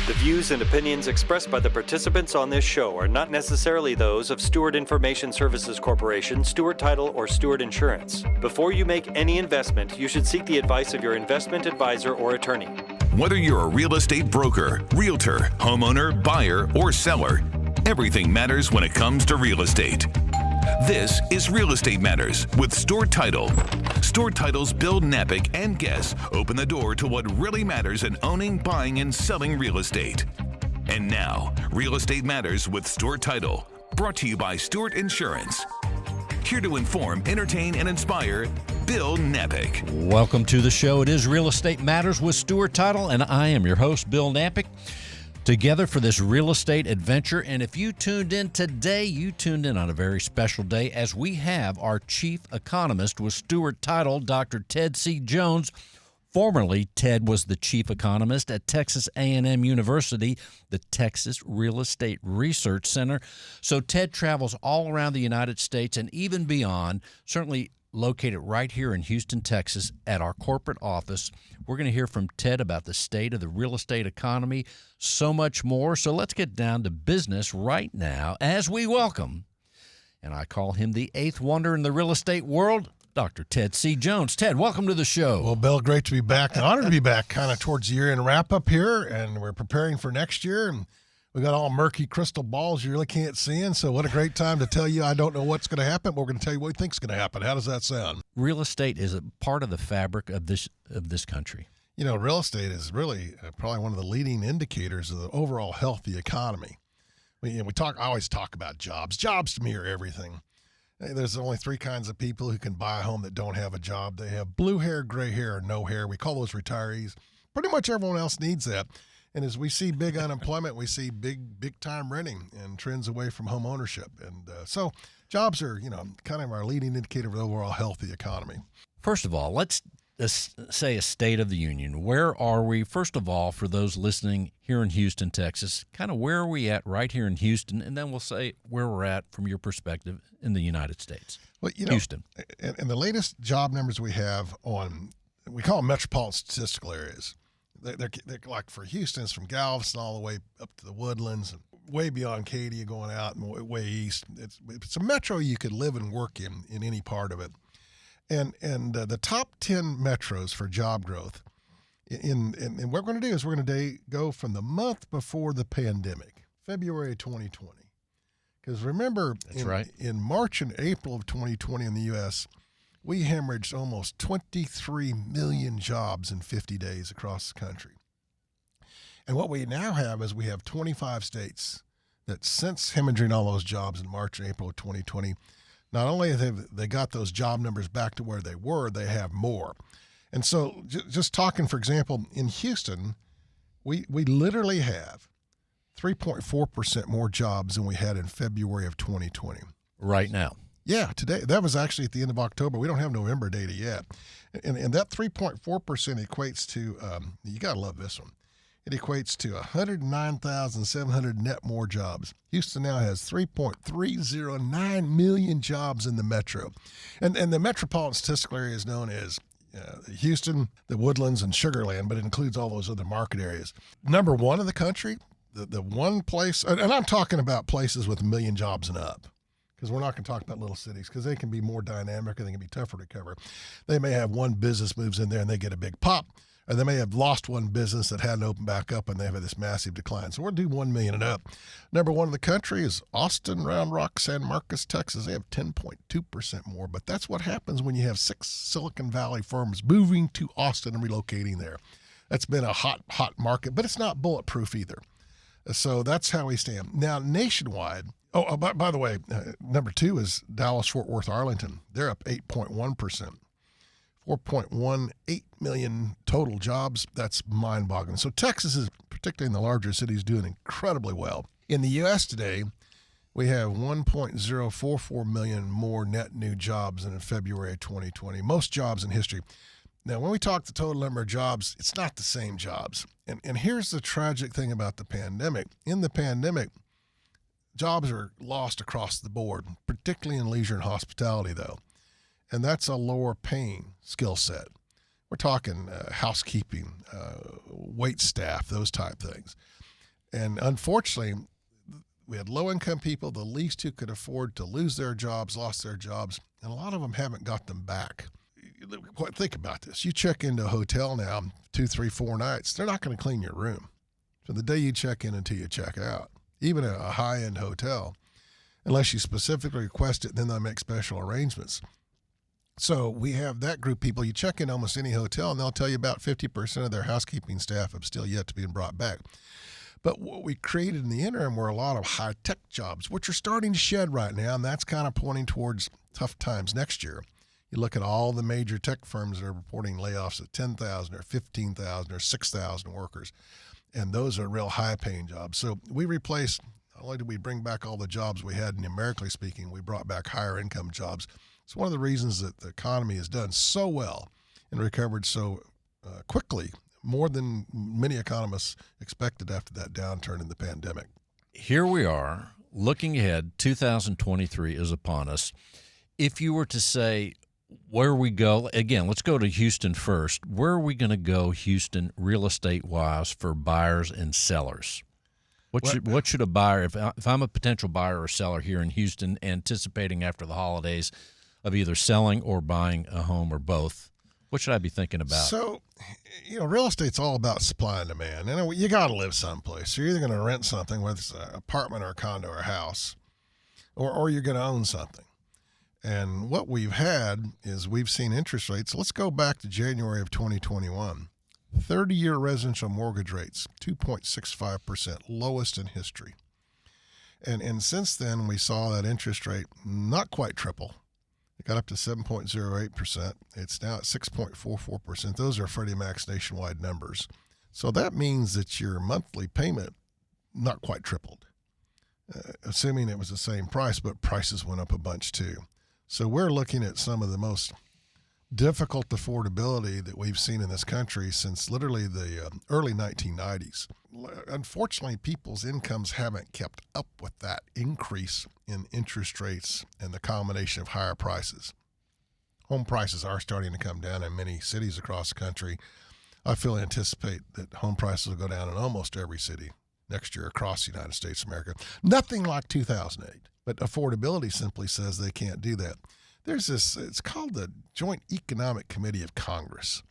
The views and opinions expressed by the participants on this show are not necessarily those of Stewart Information Services Corporation, Stewart Title, or Stewart Insurance. Before you make any investment, you should seek the advice of your investment advisor or attorney. Whether you're a real estate broker, realtor, homeowner, buyer, or seller, everything matters when it comes to real estate. This is Real Estate Matters with Stewart Title. Stewart Title's Bill Knapik and guests open the door to what really matters in owning, buying, and selling real estate. And now, Real Estate Matters with Stewart Title, brought to you by Stewart Insurance. Here to inform, entertain, and inspire, Bill Knapik. Welcome to the show. It is Real Estate Matters with Stewart Title, and I am your host, Bill Knapik. Together for this real estate adventure. And if you tuned in today, you tuned in on a very special day as we have our chief economist with Stewart Title, Dr. Ted C. Jones. Formerly, Ted was the chief economist at Texas A&M University, the Texas Real Estate Research Center. So Ted travels all around the United States and even beyond, certainly located right here in Houston, Texas, at our corporate office. We're going to hear from Ted about the state of the real estate economy, so much more. So let's get down to business right now as we welcome, and I call him the eighth wonder in the real estate world, Dr. Ted C. Jones. Ted, welcome to the show. Well, Bill, great to be back. An honor to be back kind of towards the year-end wrap-up here, and we're preparing for next year, and we got all murky crystal balls you really can't see in, so what a great time to tell you I don't know what's going to happen, but we're going to tell you what we think is going to happen. How does that sound? Real estate is a part of the fabric of this country. You know, real estate is really probably one of the leading indicators of the overall health of the economy. I always talk about jobs. Jobs to me are everything. There's only three kinds of people who can buy a home that don't have a job. They have blue hair, gray hair, or no hair. We call those retirees. Pretty much everyone else needs that. And as we see big unemployment, we see big time renting and trends away from home ownership. And so jobs are, kind of our leading indicator of the overall health of the economy. First of all, let's say a state of the union. Where are we? First of all, for those listening here in Houston, Texas, kind of where are we at right here in Houston? And then we'll say where we're at from your perspective in the United States. Well, Houston. And the latest job numbers we have we call them metropolitan statistical areas. They're like for Houston, it's from Galveston all the way up to the Woodlands, and way beyond Katy, going out and way east. It's a metro you could live and work in any part of it. And the top 10 metros for job growth, and what we're going to do is we're going to go from the month before the pandemic, February 2020. Because remember, in March and April of 2020 in the U.S., we hemorrhaged almost 23 million jobs in 50 days across the country. And what we now have is we have 25 states that since hemorrhaging all those jobs in March and April of 2020, not only have they got those job numbers back to where they were, they have more. And so just talking, for example, in Houston, we literally have 3.4% more jobs than we had in February of 2020. Right now. Yeah, today. That was actually at the end of October. We don't have November data yet. And that 3.4% equates to, you got to love this one, it equates to 109,700 net more jobs. Houston now has 3.309 million jobs in the metro. And the metropolitan statistical area is known as Houston, the Woodlands, and Sugar Land, but it includes all those other market areas. Number one in the country, the one place, and I'm talking about places with 1 million jobs and up, because we're not going to talk about little cities because they can be more dynamic and they can be tougher to cover. They may have one business moves in there and they get a big pop, or they may have lost one business that hadn't opened back up and they have this massive decline. So we're going to do 1 million and up. Number one in the country is Austin, Round Rock, San Marcos, Texas. They have 10.2% more, but that's what happens when you have 6 Silicon Valley firms moving to Austin and relocating there. That's been a hot market, but it's not bulletproof either. So that's how we stand. Now, nationwide, by the way, number 2 is Dallas-Fort Worth, Arlington. They're up 8.1%. 4.18 million total jobs. That's mind-boggling. So Texas is, particularly in the larger cities, doing incredibly well. In the U.S. today, we have 1.044 million more net new jobs than in February 2020. Most jobs in history. Now, when we talk the total number of jobs, it's not the same jobs. And here's the tragic thing about the pandemic. In the pandemic, jobs are lost across the board, particularly in leisure and hospitality, though. And that's a lower paying skill set. We're talking housekeeping, wait staff, those type things. And unfortunately, we had low-income people, the least who could afford to lose their jobs, lost their jobs, and a lot of them haven't got them back. Think about this. You check into a hotel now 2, 3, 4 nights, they're not going to clean your room from the day you check in until you check out, even a high-end hotel, unless you specifically request it, then they'll make special arrangements. So we have that group of people. You check in almost any hotel, and they'll tell you about 50% of their housekeeping staff have still yet to be brought back. But what we created in the interim were a lot of high-tech jobs, which are starting to shed right now, and that's kind of pointing towards tough times next year. You look at all the major tech firms that are reporting layoffs of 10,000 or 15,000 or 6,000 workers, and those are real high-paying jobs. So we replaced, not only did we bring back all the jobs we had, numerically speaking, we brought back higher-income jobs. It's one of the reasons that the economy has done so well and recovered so quickly, more than many economists expected after that downturn in the pandemic. Here we are, looking ahead, 2023 is upon us. If you were to say where we go, again, let's go to Houston first. Where are we going to go, Houston, real estate-wise, for buyers and sellers? What should a buyer, if I'm a potential buyer or seller here in Houston, anticipating after the holidays of either selling or buying a home or both, what should I be thinking about? So, real estate's all about supply and demand. And you got to live someplace. You're either going to rent something, whether it's an apartment or a condo or a house, or you're going to own something. And what we've had is we've seen interest rates. Let's go back to January of 2021. 30-year residential mortgage rates, 2.65%, lowest in history. And since then, we saw that interest rate not quite triple. It got up to 7.08%. It's now at 6.44%. Those are Freddie Mac's nationwide numbers. So that means that your monthly payment not quite tripled, assuming it was the same price, but prices went up a bunch too. So we're looking at some of the most difficult affordability that we've seen in this country since literally the early 1990s. Unfortunately, people's incomes haven't kept up with that increase in interest rates and the combination of higher prices. Home prices are starting to come down in many cities across the country. I fully anticipate that home prices will go down in almost every city next year across the United States of America. Nothing like 2008, but affordability simply says they can't do that. There's this, it's called the Joint Economic Committee of Congress.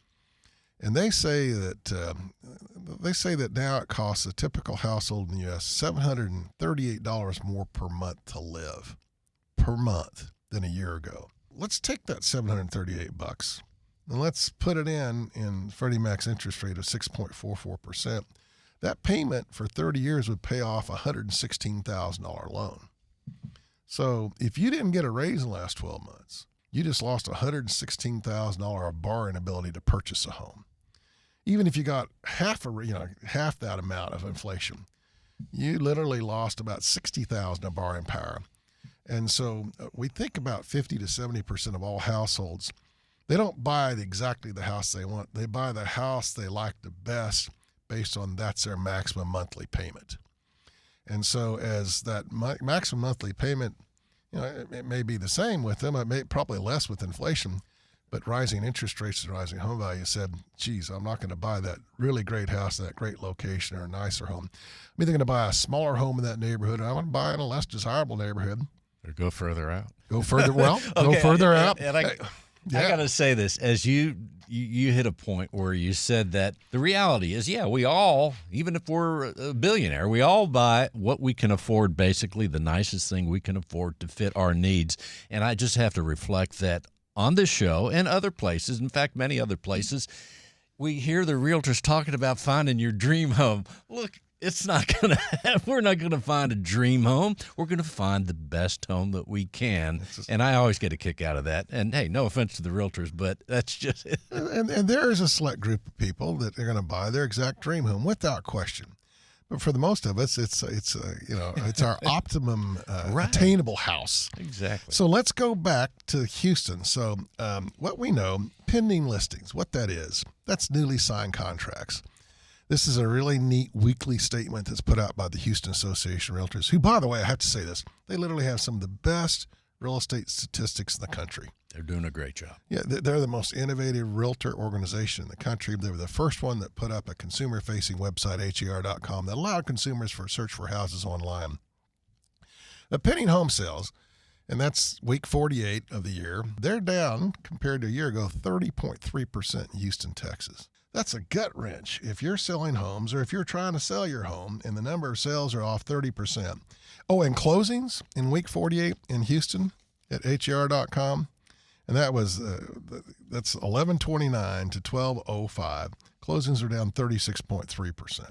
And they say that now it costs a typical household in the U.S. $738 more per month to live per month than a year ago. Let's take that $738 and let's put it in Freddie Mac's interest rate of 6.44%. That payment for 30 years would pay off a $116,000 loan. So if you didn't get a raise in the last 12 months, you just lost $116,000 of borrowing ability to purchase a home. Even if you got half that amount of inflation, you literally lost about $60,000 of borrowing power. And so we think about 50 to 70% of all households, they don't buy exactly the house they want. They buy the house they like the best based on that's their maximum monthly payment. And so as that maximum monthly payment, it may be the same with them. It may probably less with inflation, but rising interest rates and rising home value said, geez, I'm not going to buy that really great house in that great location or a nicer home. I'm either going to buy a smaller home in that neighborhood, or I'm going to buy in a less desirable neighborhood. Or go further out. Go further out. And I got to say this, as you hit a point where you said that the reality is, we all, even if we're a billionaire, we all buy what we can afford, basically the nicest thing we can afford to fit our needs. And I just have to reflect that on this show and other places, in fact, many other places, we hear the realtors talking about finding your dream home. Look, it's not going to happen. We're not going to find a dream home. We're going to find the best home that we can. And I always get a kick out of that. And hey, no offense to the realtors, but that's just it. And there is a select group of people that are going to buy their exact dream home without question. But for the most of us, it's our optimum attainable house. Exactly. So let's go back to Houston. So what we know, pending listings, what that is, that's newly signed contracts. This is a really neat weekly statement that's put out by the Houston Association of Realtors, who, by the way, I have to say this, they literally have some of the best real estate statistics in the country. They're doing a great job. Yeah, they're the most innovative realtor organization in the country. They were the first one that put up a consumer-facing website, HER.com, that allowed consumers to search for houses online. The pending home sales, and that's week 48 of the year, they're down compared to a year ago, 30.3% in Houston, Texas. That's a gut wrench if you're selling homes or if you're trying to sell your home and the number of sales are off 30%. Oh, and closings in week 48 in Houston at HER.com, and that was that's 11/29 to 12/05. Closings are down 36.3%.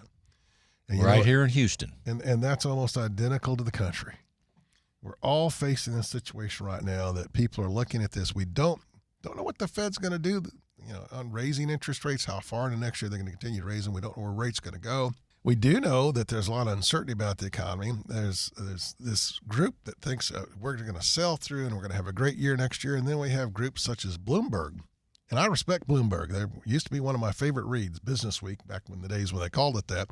Right here in Houston. And that's almost identical to the country. We're all facing a situation right now that people are looking at this. We don't know what the Fed's going to do, on raising interest rates, how far into next year they're going to continue to raise them. We don't know where rates are going to go. We do know that there's a lot of uncertainty about the economy. There's this group that thinks we're going to sell through and we're going to have a great year next year. And then we have groups such as Bloomberg. And I respect Bloomberg. They used to be one of my favorite reads, Business Week, back in the days when they called it that.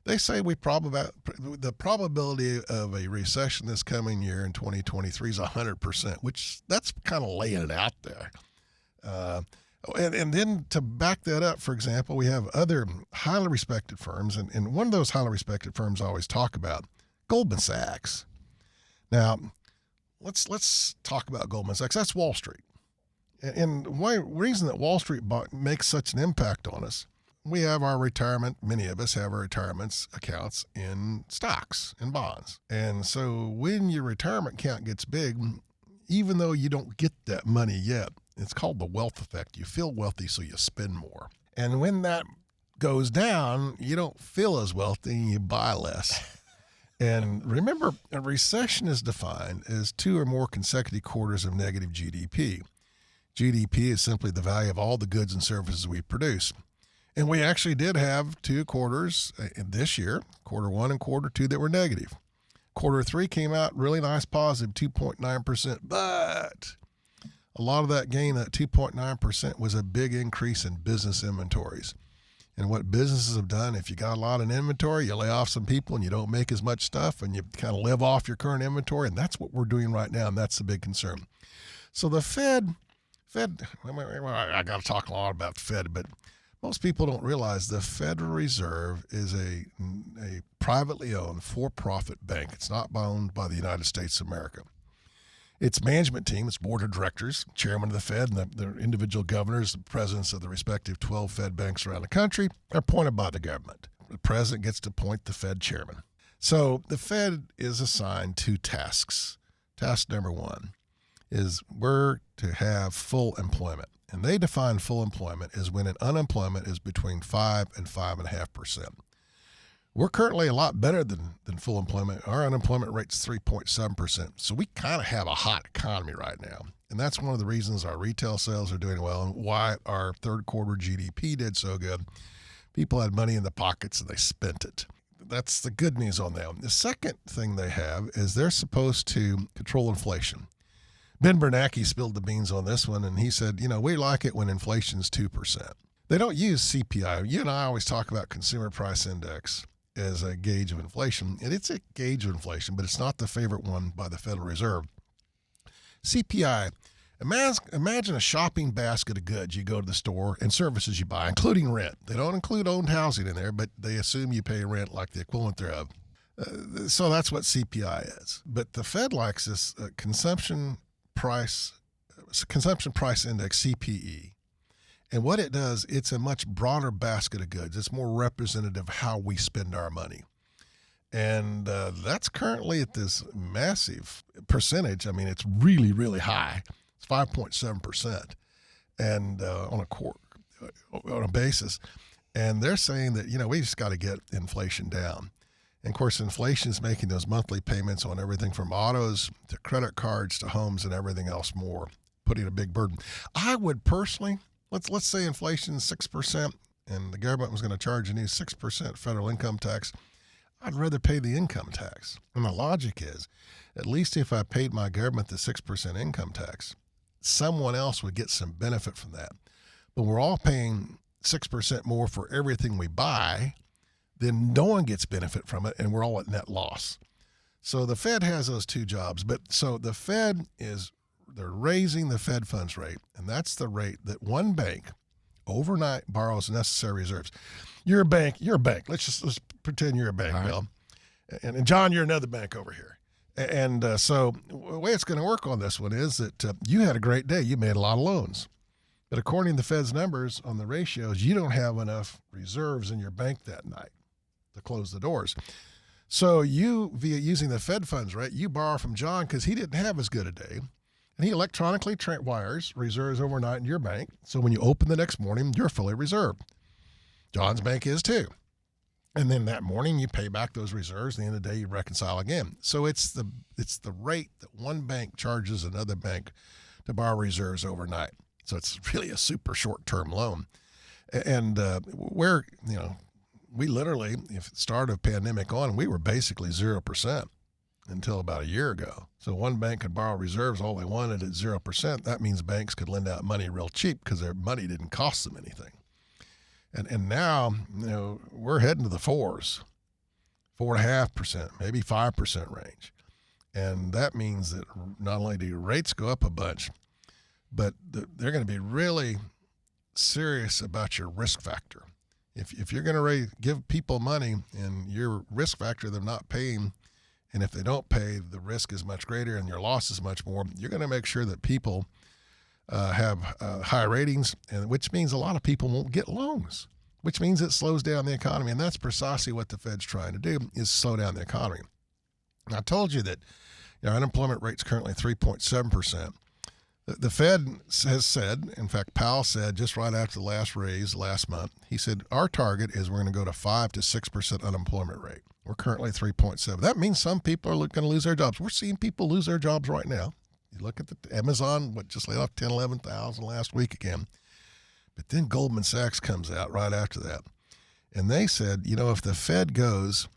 They say the probability of a recession this coming year in 2023 is 100%, which that's kind of laying it out there. And then to back that up, for example, we have other highly respected firms, and one of those highly respected firms I always talk about, Goldman Sachs. Now, let's talk about Goldman Sachs. That's Wall Street. And the reason that Wall Street makes such an impact on us, we have our retirement, many of us have our retirement accounts in stocks and bonds. And so when your retirement account gets big, even though you don't get that money yet, it's called the wealth effect. You feel wealthy, so you spend more. And when that goes down, you don't feel as wealthy and you buy less. And remember, a recession is defined as 2 or more consecutive quarters of negative GDP. GDP is simply the value of all the goods and services we produce. And we actually did have 2 quarters this year, quarter 1 and quarter 2, that were negative. Quarter 3 came out really nice, positive, 2.9%. But a lot of that gain, that 2.9%, was a big increase in business inventories. And what businesses have done, if you got a lot of inventory, you lay off some people and you don't make as much stuff and you kind of live off your current inventory. And that's what we're doing right now, and that's the big concern. So the Fed, I got to talk a lot about the Fed, but most people don't realize the Federal Reserve is a privately owned for-profit bank. It's not owned by the United States of America. Its management team, its board of directors, chairman of the Fed, and the individual governors, the presidents of the respective 12 Fed banks around the country, are appointed by the government. The president gets to appoint the Fed chairman. So the Fed is assigned 2 tasks. Task number 1 is we're to have full employment. And they define full employment as when an unemployment is between 5 and 5.5%. We're currently a lot better than full employment. Our unemployment rate's 3.7%. So we kind of have a hot economy right now. And that's one of the reasons our retail sales are doing well and why our third quarter GDP did so good. People had money in the pockets and they spent it. That's the good news on them. The second thing they have is they're supposed to control inflation. Ben Bernanke spilled the beans on this one, and he said, we like it when inflation's 2%. They don't use CPI. You and I always talk about consumer price index as a gauge of inflation, and it's a gauge of inflation, but it's not the favorite one by the Federal Reserve. CPI, imagine a shopping basket of goods you go to the store and services you buy, including rent. They don't include owned housing in there, but they assume you pay rent like the equivalent thereof. So that's what CPI is. But the Fed likes this consumption price index, CPE. And what it does, it's a much broader basket of goods. It's more representative of how we spend our money. And that's currently at this massive percentage. I mean, it's really, really high. It's 5.7%, and on a basis. And they're saying that, we just got to get inflation down. And of course, inflation is making those monthly payments on everything from autos to credit cards to homes and everything else more, putting a big burden. I would personally, let's say inflation is 6% and the government was going to charge a new 6% federal income tax. I'd rather pay the income tax. And the logic is, at least if I paid my government the 6% income tax, someone else would get some benefit from that. But we're all paying 6% more for everything we buy, then no one gets benefit from it, and we're all at net loss. So the Fed has those two jobs. But so the Fed they're raising the Fed funds rate, and that's the rate that one bank overnight borrows necessary reserves. You're a bank. Let's pretend you're a bank, right. Bill. And John, you're another bank over here. And so the way it's going to work on this one is that you had a great day. You made a lot of loans. But according to the Fed's numbers on the ratios, you don't have enough reserves in your bank that night to close the doors. So you, via using the Fed funds rate, you borrow from John because he didn't have as good a day. And he electronically wires reserves overnight in your bank. So when you open the next morning, you're fully reserved. John's bank is too. And then that morning you pay back those reserves. At the end of the day, you reconcile again. So it's the rate that one bank charges another bank to borrow reserves overnight. So it's really a super short-term loan. And we literally, if it started a pandemic on, we were basically 0% until about a year ago. So one bank could borrow reserves all they wanted at 0%. That means banks could lend out money real cheap because their money didn't cost them anything. And now, we're heading to the 4s, 4.5%, maybe 5% range. And that means that not only do rates go up a bunch, but they're going to be really serious about your risk factor. If you're going to give people money and your risk factor they're not paying, and if they don't pay, the risk is much greater and your loss is much more, you're going to make sure that people have high ratings, and which means a lot of people won't get loans, which means it slows down the economy. And that's precisely what the Fed's trying to do, is slow down the economy. And I told you that our unemployment rate's currently 3.7%. The Fed has said, in fact, Powell said just right after the last raise last month, he said, our target is we're going to go to 5 to 6% unemployment rate. We're currently 3.7. That means some people are going to lose their jobs. We're seeing people lose their jobs right now. You look at the Amazon, just laid off 10, 11,000 last week again. But then Goldman Sachs comes out right after that. And they said, if the Fed goes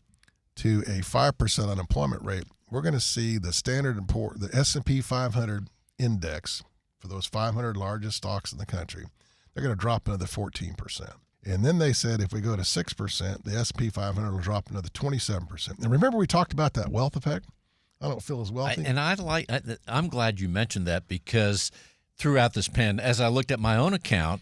to a 5% unemployment rate, we're going to see the the S&P 500 index for those 500 largest stocks in the country, they're going to drop another 14%. And then they said if we go to 6%, the S&P 500 will drop another 27%. And remember we talked about that wealth effect? I don't feel as wealthy. I'm glad you mentioned that, because throughout this as I looked at my own account,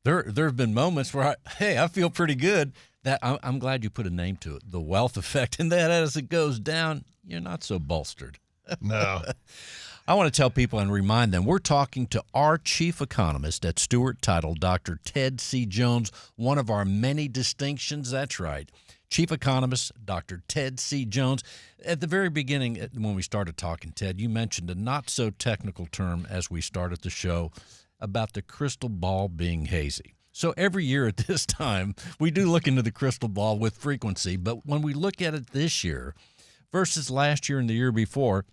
there have been moments where I feel pretty good. That I'm glad you put a name to it, the wealth effect, and that as it goes down, you're not so bolstered. No. I want to tell people and remind them we're talking to our chief economist at Stewart Title, Dr. Ted C. Jones, one of our many distinctions. That's right. Chief economist, Dr. Ted C. Jones. At the very beginning, when we started talking, Ted, you mentioned a not-so-technical term as we started the show about the crystal ball being hazy. So every year at this time, we do look into the crystal ball with frequency, but when we look at it this year versus last year and the year before,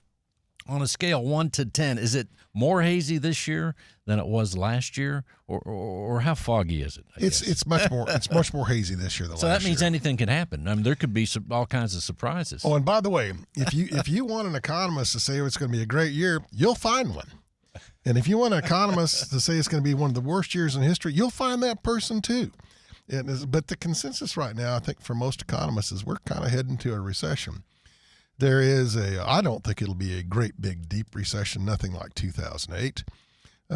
on a scale 1 to 10, is it more hazy this year than it was last year, or how foggy is it? It's much more hazy this year than last year. So that means anything can happen. I mean, there could be all kinds of surprises. Oh, and by the way, if you want an economist to say it's going to be a great year, you'll find one. And if you want an economist to say it's going to be one of the worst years in history, you'll find that person too. But the consensus right now, I think, for most economists is we're kind of heading to a recession. There is I don't think it'll be a great big deep recession, nothing like 2008.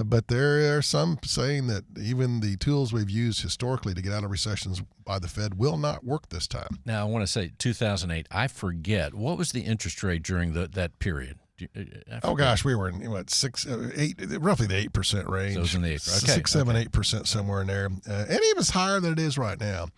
But there are some saying that even the tools we've used historically to get out of recessions by the Fed will not work this time. Now, I want to say 2008. I forget. What was the interest rate during that period? Oh gosh, we were in roughly the 8% range. So it was in the 8. Okay, 6, 7, 8% somewhere in there, and it was higher than it is right now.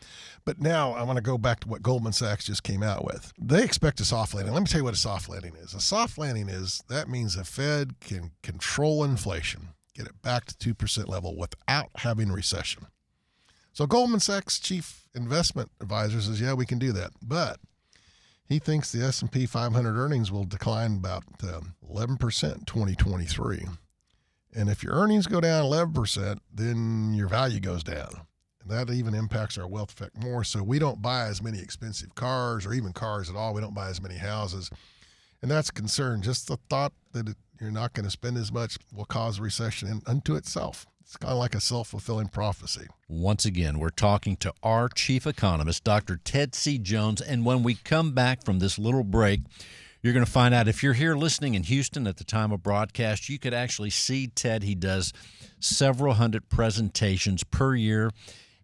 But now I want to go back to what Goldman Sachs just came out with. They expect a soft landing. Let me tell you what a soft landing is. A soft landing that means the Fed can control inflation, get it back to 2% level without having a recession. So Goldman Sachs chief investment advisor says, yeah, we can do that, but he thinks the S&P 500 earnings will decline about 11% in 2023. And if your earnings go down 11%, then your value goes down. And that even impacts our wealth effect more. So we don't buy as many expensive cars or even cars at all. We don't buy as many houses. And that's a concern. Just the thought that you're not going to spend as much will cause a recession unto itself. It's kind of like a self-fulfilling prophecy. Once again, we're talking to our chief economist, Dr. Ted C. Jones. And when we come back from this little break, you're You're going to find out if you're here listening in Houston at the time of broadcast, you could actually see Ted. He does several hundred presentations per year,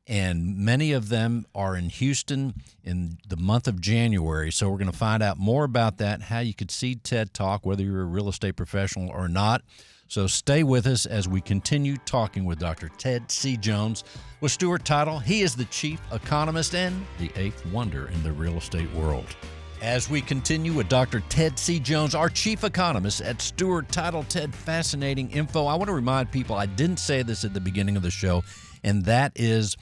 and many of them are in Houston in the month of January. So we're going to find out more about that, how you could see Ted talk, whether you're a real estate professional or not. So stay with us as we continue talking with Dr. Ted C. Jones with Stewart Title. He is the chief economist and the eighth wonder in the real estate world. As we continue with Dr. Ted C. Jones, our chief economist at Stewart Title. Ted, fascinating info. I want to remind people, I didn't say this at the beginning of the show, and that is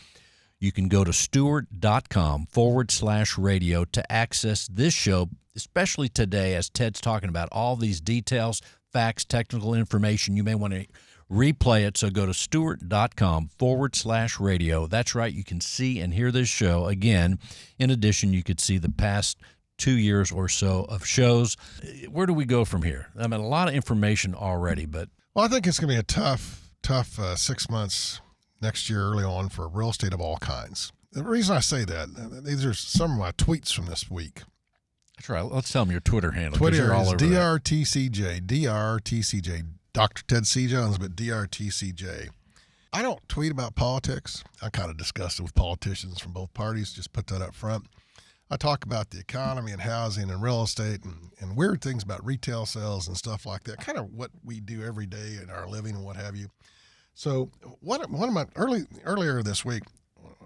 you can go to stewart.com/radio to access this show, especially today as Ted's talking about all these details, facts, technical information. You may want to replay it, so go to stewart.com/radio. That's right, you can see and hear this show again. In addition, you could see the past 2 years or so of shows. Where do we go from here? I mean, a lot of information already, but... Well, I think it's going to be a tough 6 months next year early on for real estate of all kinds. The reason I say that, these are some of my tweets from this week. That's right. Let's tell them your Twitter handle. Twitter you're all is over DRTCJ, DRTCJ, Dr. Ted C. Jones, but DRTCJ. I don't tweet about politics. I'm kind of disgusted with politicians from both parties. Just put that up front. I talk about the economy and housing and real estate and weird things about retail sales and stuff like that, kind of what we do every day in our living and what have you. So one of my earlier this week,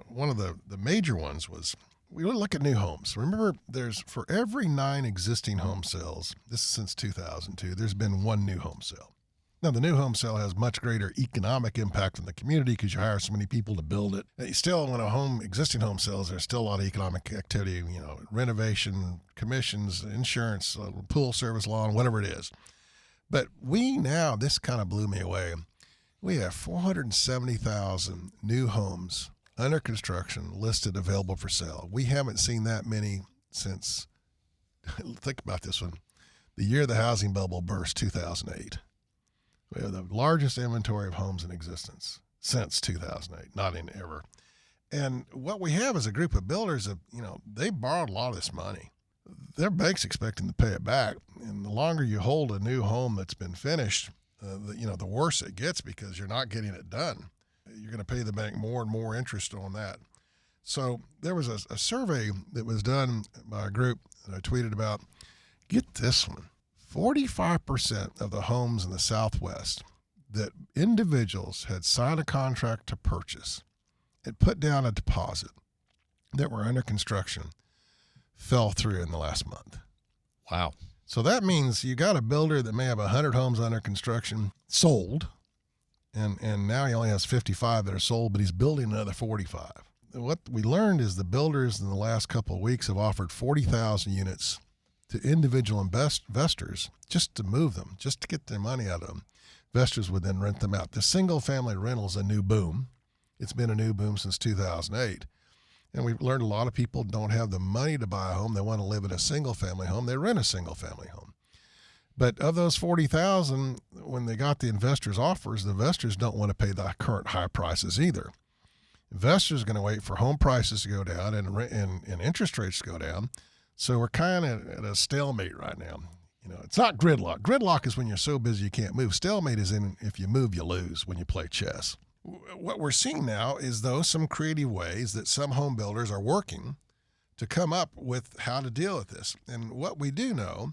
one of the major ones was we look at new homes. Remember, there's for every 9 existing home sales, this is since 2002, there's been 1 new home sale. Now, the new home sale has much greater economic impact on the community because you hire so many people to build it. Still, when existing home sells, there's still a lot of economic activity, renovation, commissions, insurance, pool service, lawn, whatever it is. But this kind of blew me away. We have 470,000 new homes under construction listed available for sale. We haven't seen that many since, think about this one, the year the housing bubble burst, 2008. We have the largest inventory of homes in existence since 2008, not in ever. And what we have is a group of builders that, they borrowed a lot of this money. Their bank's expecting to pay it back. And the longer you hold a new home that's been finished, the worse it gets because you're not getting it done. You're going to pay the bank more and more interest on that. So there was a survey that was done by a group that I tweeted about. Get this one. 45% of the homes in the Southwest that individuals had signed a contract to purchase and put down a deposit that were under construction fell through in the last month. Wow. So that means you got a builder that may have 100 homes under construction sold, and now he only has 55 that are sold, but he's building another 45. What we learned is the builders in the last couple of weeks have offered 40,000 units to individual investors just to move them, just to get their money out of them. Investors would then rent them out. The single-family rental is a new boom. It's been a new boom since 2008. And we've learned a lot of people don't have the money to buy a home. They want to live in a single-family home. They rent a single-family home. But of those 40,000, when they got the investors' offers, the investors don't want to pay the current high prices either. Investors are going to wait for home prices to go down and interest rates to go down. So we're kind of at a stalemate right now. It's not gridlock. Gridlock is when you're so busy you can't move. Stalemate is if you move, you lose when you play chess. What we're seeing now is, though, some creative ways that some home builders are working to come up with how to deal with this. And what we do know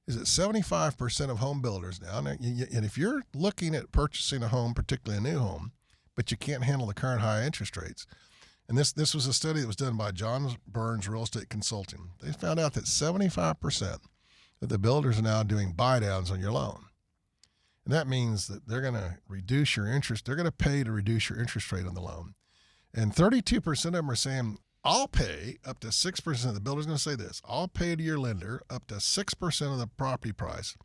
is that 75% of home builders now, and if you're looking at purchasing a home, particularly a new home, but you can't handle the current high interest rates, and this was a study that was done by John Burns Real Estate Consulting. They found out that 75% of the builders are now doing buy downs on your loan. And that means that they're going to reduce your interest. They're going to pay to reduce your interest rate on the loan. And 32% of them are saying, I'll pay up to 6%. The builder's going to say this, I'll pay to your lender up to 6% of the property price.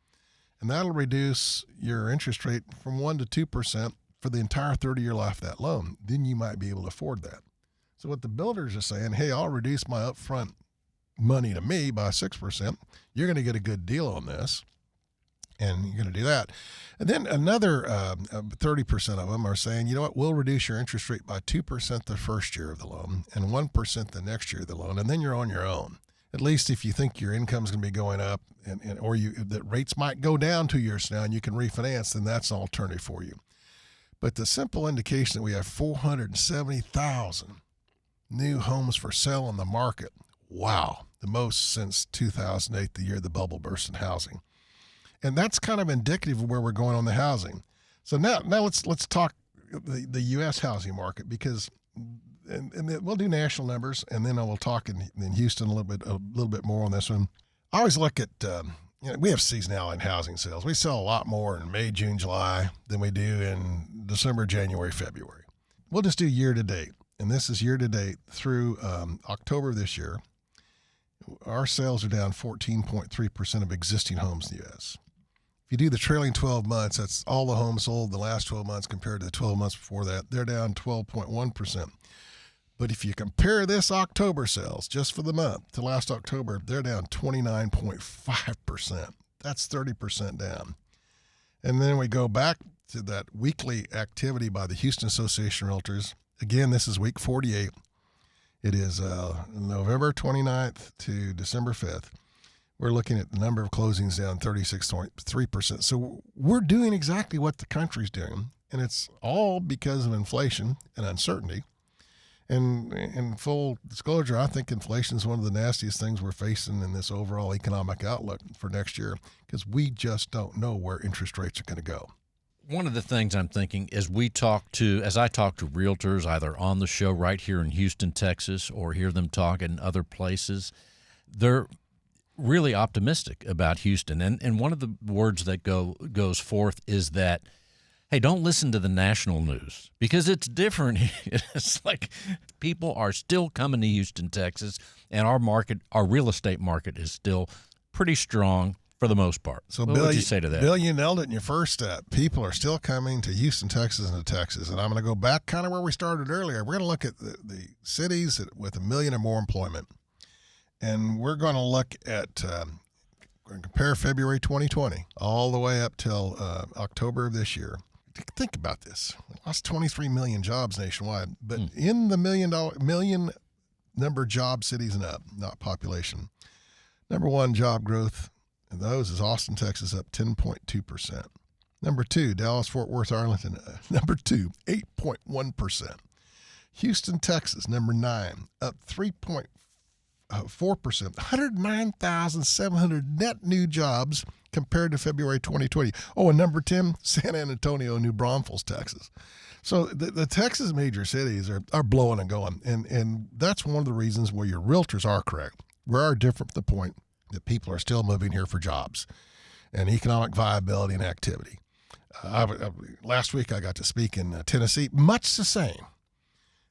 And that'll reduce your interest rate from 1% to 2% for the entire 30-year life of that loan. Then you might be able to afford that. So what the builders are saying, hey, I'll reduce my upfront money to me by 6%. You're going to get a good deal on this, and you're going to do that. And then another 30% of them are saying, you know what, we'll reduce your interest rate by 2% the first year of the loan and 1% the next year of the loan, and then you're on your own. at least if you think your income's going to be going up or that rates might go down 2 years from now and you can refinance, then that's an alternative for you. But the simple indication that we have 470,000 new homes for sale on the market, wow, the most since 2008, the year the bubble burst in housing. And that's kind of indicative of where we're going on the housing. So now let's talk the U.S. housing market, because and we'll do national numbers, and then we'll talk in Houston a little bit more on this one. I always look at we have seasonality in housing sales. We sell a lot more in May, June, July than we do in December, January, February. We'll just do year to date, and this is year to date through October of this year. Our sales are down 14.3% of existing homes in the U.S. If you do the trailing 12 months, that's all the homes sold the last 12 months compared to the 12 months before that. They're down 12.1%. But if you compare this October sales just for the month to last October, they're down 29.5%. That's 30% down. And then we go back to that weekly activity by the Houston Association of Realtors. Again, this is week 48. It is November 29th to December 5th. We're looking at the number of closings down 36.3%. So we're doing exactly what the country's doing, and it's all because of inflation and uncertainty. And in full disclosure, I think inflation is one of the nastiest things we're facing in this overall economic outlook for next year, because we just don't know where interest rates are going to go. One of the things I'm thinking is as I talk to realtors, either on the show right here in Houston, Texas, or hear them talk in other places, they're really optimistic about Houston. And one of the words that goes forth is that, hey, don't listen to the national news, because it's different. It's like people are still coming to Houston, Texas, and our real estate market is still pretty strong for the most part. So, what would you say to that? Bill, you nailed it in your first step. People are still coming to Houston, Texas, and to Texas. And I'm going to go back kind of where we started earlier. We're going to look at the cities with 1 million or more employment. And we're going to look at we're going to compare February 2020 all the way up till October of this year. Think about this. We lost 23 million jobs nationwide, but in the million number job cities and up, not population. Number one, job growth in those is Austin, Texas, up 10.2%. Number two, Dallas, Fort Worth, Arlington, number two, 8.1%. Houston, Texas, number 9, up 3.4%. 109,700 net new jobs compared to February 2020. Oh, and number 10, San Antonio, New Braunfels, Texas. So the Texas major cities are blowing and going. And that's one of the reasons where your realtors are correct. We are different from the point that people are still moving here for jobs and economic viability and activity. Last week I got to speak in Tennessee, much the same.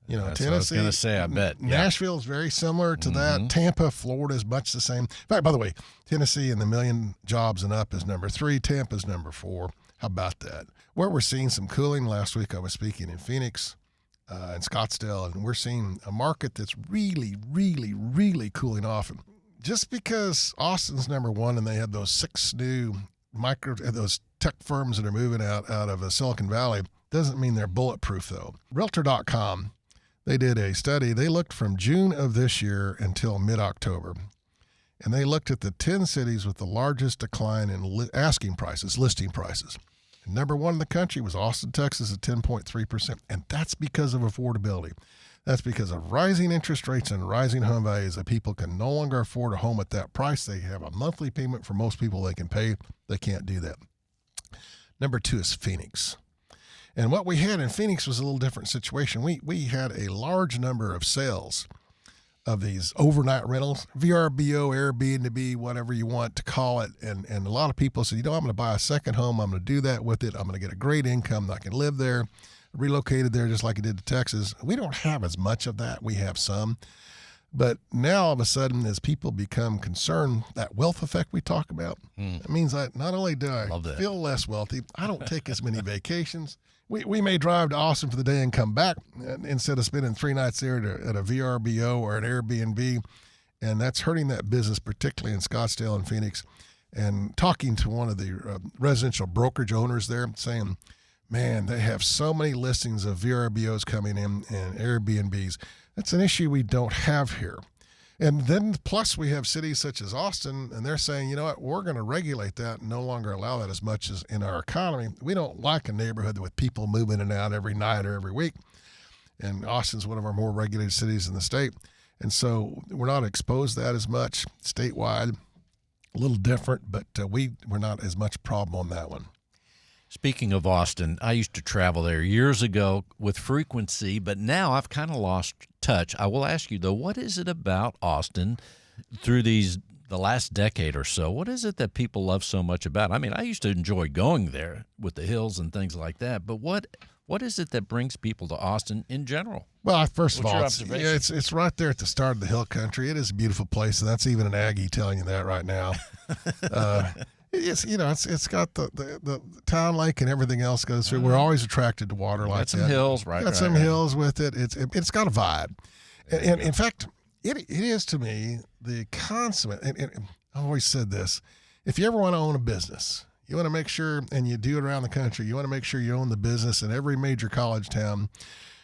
That's Tennessee. what I was going to say, I bet. Nashville is very similar to that. Tampa, Florida is much the same. In fact, by the way, Tennessee in the million jobs and up is number 3. Tampa is number 4. How about that? Where we're seeing some cooling, last week I was speaking in Phoenix and Scottsdale, and we're seeing a market that's really, really, really cooling off. And just because Austin's number 1 and they have those 6 new those tech firms that are moving out of Silicon Valley doesn't mean they're bulletproof, though. Realtor.com, they did a study. They looked from June of this year until mid-October, and they looked at the 10 cities with the largest decline in listing prices. And number 1 in the country was Austin, Texas at 10.3%, and that's because of affordability. That's because of rising interest rates and rising home values that people can no longer afford a home at that price. They have a monthly payment for most people they can pay. They can't do that. Number 2 is Phoenix. And what we had in Phoenix was a little different situation. We had a large number of sales of these overnight rentals, VRBO, Airbnb, whatever you want to call it. And a lot of people said, I'm going to buy a second home. I'm going to do that with it. I'm going to get a great income. I can live there, relocated there just like I did to Texas. We don't have as much of that. We have some. But now all of a sudden, as people become concerned, that wealth effect we talk about, it means that not only do I feel less wealthy, I don't take as many vacations. We may drive to Austin for the day and come back instead of spending 3 nights there at a VRBO or an Airbnb, and that's hurting that business, particularly in Scottsdale and Phoenix. And talking to one of the residential brokerage owners there, saying, man, they have so many listings of VRBOs coming in and Airbnbs. That's an issue we don't have here. And then plus we have cities such as Austin, and they're saying, you know what, we're going to regulate that and no longer allow that as much as in our economy. We don't like a neighborhood with people moving in and out every night or every week. And Austin's one of our more regulated cities in the state. And so we're not exposed to that as much statewide. A little different, but we're not as much problem on that one. Speaking of Austin, I used to travel there years ago with frequency, but now I've kind of lost touch. I will ask you, though, what is it about Austin through the last decade or so? What is it that people love so much about it? I mean, I used to enjoy going there with the hills and things like that, but what is it that brings people to Austin in general? Well, first of all, What's your observation? it's right there at the start of the hill country. It is a beautiful place, and that's even an Aggie telling you that right now. It's got the town lake and everything else goes through. We're always attracted to water like that. Got some hills, right? Got some hills with it. It's got a vibe, and in fact, it is to me the consummate. And I've always said this: if you ever want to own a business, you want to make sure, and you do it around the country, you want to make sure you own the business in every major college town,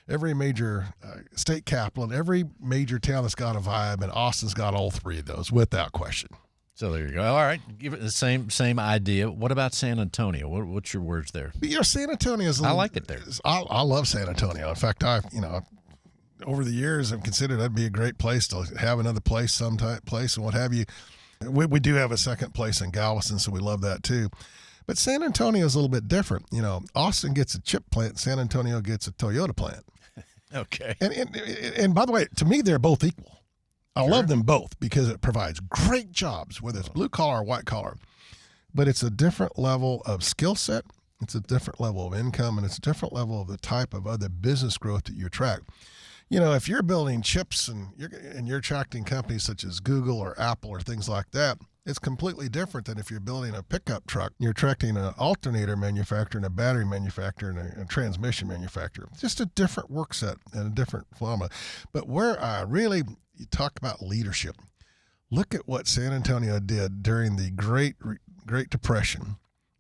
every major state capital, and every major town that's got a vibe. And Austin's got all three of those without question. So there you go. All right, give it the same idea. What about San Antonio? What's your words there? But, San Antonio is. I like it there. I love San Antonio. In fact, over the years, I've considered that'd be a great place to have another place, some type place, and what have you. We do have a second place in Galveston, so we love that too. But San Antonio is a little bit different. Austin gets a chip plant, San Antonio gets a Toyota plant. Okay. And by the way, to me, they're both equal. I love them both because it provides great jobs, whether it's blue collar or white collar. But it's a different level of skill set, it's a different level of income, and it's a different level of the type of other business growth that you attract. If you're building chips and you're attracting companies such as Google or Apple or things like that, it's completely different than if you're building a pickup truck. You're attracting an alternator manufacturer and a battery manufacturer and a transmission manufacturer. Just a different work set and a different formula. But where you talk about leadership. Look at what San Antonio did during the Great Depression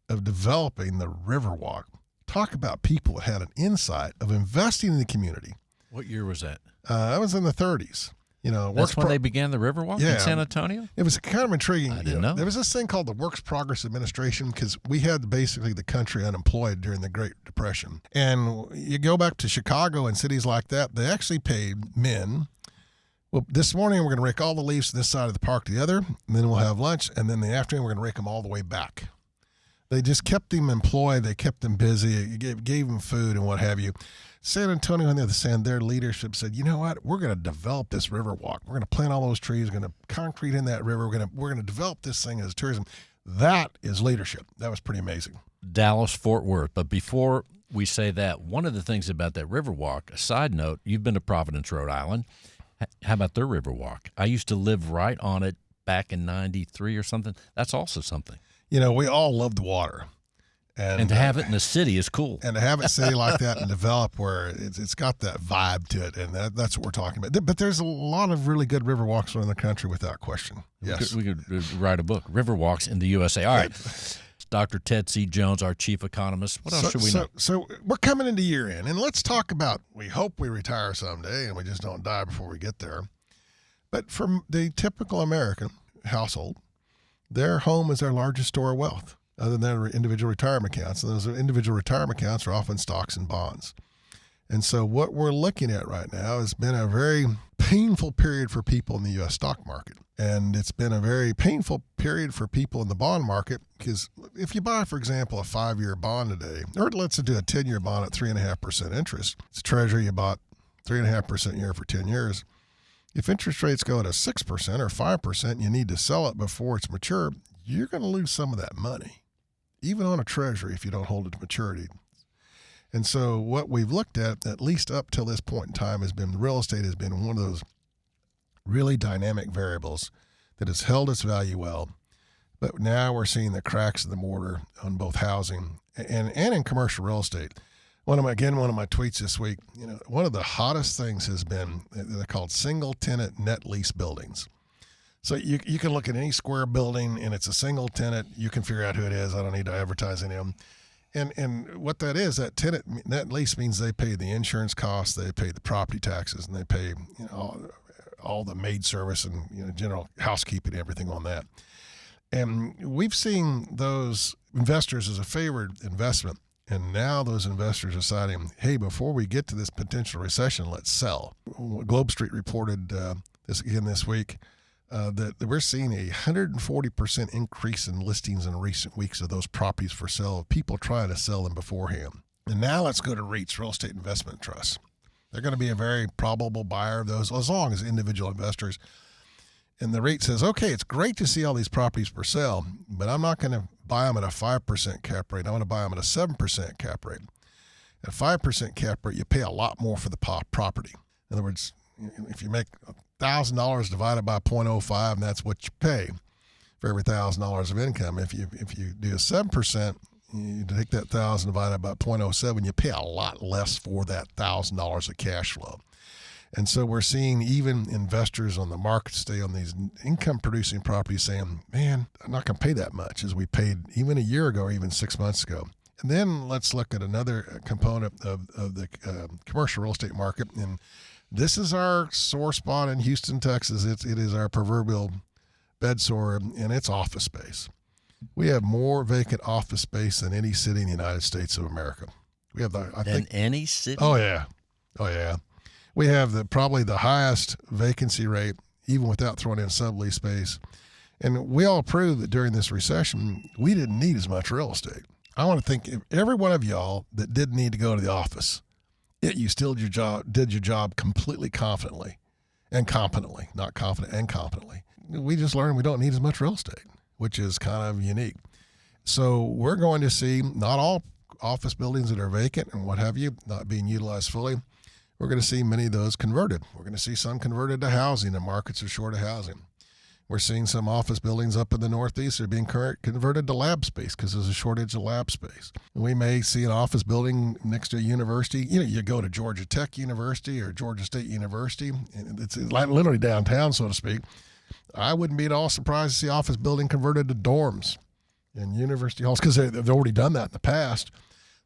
of developing the Riverwalk. Talk about people that had an insight of investing in the community. What year was that? That was in the 30s. That's when they began the Riverwalk in San Antonio? It was kind of intriguing. I didn't know. There was this thing called the Works Progress Administration because we had basically the country unemployed during the Great Depression. And you go back to Chicago and cities like that, they actually paid men. Well, this morning we're going to rake all the leaves to this side of the park to the other, and then we'll have lunch, and then in the afternoon we're going to rake them all the way back. They just kept them employed. They kept them busy, gave them food and what have you. San Antonio, on the other hand, their leadership said, you know what, we're going to develop this Riverwalk. We're going to plant all those trees. We're going to concrete in that river. We're going to develop this thing as tourism. That is leadership. That was pretty amazing. Dallas, Fort Worth. But before we say that, one of the things about that Riverwalk, a side note, you've been to Providence, Rhode Island. How about their Riverwalk? I used to live right on it back in 93 or something. That's also something. We all love the water. And to have it in the city is cool. And to have it city like that and develop where it's got that vibe to it, and that's what we're talking about. But there's a lot of really good river walks around the country without question. Yes. We could write a book, River Walks in the USA. All right. Dr. Ted C. Jones, our chief economist. What else should we know? So we're coming into year end, and let's talk about, we hope we retire someday and we just don't die before we get there. But for the typical American household, their home is their largest store of wealth, other than their individual retirement accounts. And those individual retirement accounts are often stocks and bonds. And so what we're looking at right now has been a very painful period for people in the U.S. stock market. And it's been a very painful period for people in the bond market because if you buy, for example, a 5-year bond today, or let's do a 10-year bond at 3.5% interest, it's a treasury you bought 3.5% a year for 10 years. If interest rates go to 6% or 5% and you need to sell it before it's mature, you're going to lose some of that money, even on a treasury if you don't hold it to maturity. And so what we've looked at least up till this point in time, has been real estate has been one of those really dynamic variables that has held its value well. But now we're seeing the cracks in the mortar on both housing and in commercial real estate. One of my tweets this week, one of the hottest things has been, they're called single tenant net lease buildings. So you can look at any square building and it's a single tenant. You can figure out who it is. I don't need to advertise any of them. And what that is, that tenant net lease means they pay the insurance costs, they pay the property taxes, and they pay all the maid service and general housekeeping and everything on that. And we've seen those investors as a favored investment. And now those investors are deciding, hey, before we get to this potential recession, let's sell. Globe Street reported this week that we're seeing a 140% increase in listings in recent weeks of those properties for sale, of people trying to sell them beforehand. And now let's go to REITs, real estate investment trusts. They're going to be a very probable buyer of those as long as individual investors. And the REIT says, okay, it's great to see all these properties for sale, but I'm not going to buy them at a 5% cap rate. I want to buy them at a 7% cap rate. At a 5% cap rate, you pay a lot more for the property. In other words, if you make $1,000 divided by 0.05, and that's what you pay for every $1,000 of income. If you do a 7%, you take that 1,000 divided by 0.07, you pay a lot less for that $1,000 of cash flow. And so we're seeing even investors on the market stay on these income-producing properties saying, man, I'm not going to pay that much as we paid even a year ago or even 6 months ago. And then let's look at another component of the commercial real estate market. And this is our sore spot in Houston, Texas. It is our proverbial bed sore, and it's office space. We have more vacant office space than any city in the United States of America. We have any city? Oh yeah. We have probably the highest vacancy rate, even without throwing in sublease space. And we all proved that during this recession, we didn't need as much real estate. I want to think if every one of y'all that didn't need to go to the office, yet you still did your job completely confidently and competently, not confident and competently. We just learned we don't need as much real estate, which is kind of unique. So we're going to see not all office buildings that are vacant and what have you not being utilized fully. We're going to see many of those converted. We're going to see some converted to housing, and markets are short of housing. We're seeing some office buildings up in the Northeast that are being converted to lab space because there's a shortage of lab space. We may see an office building next to a university. You go to Georgia Tech University or Georgia State University, and it's literally downtown, so to speak. I wouldn't be at all surprised to see office building converted to dorms and university halls because they've already done that in the past.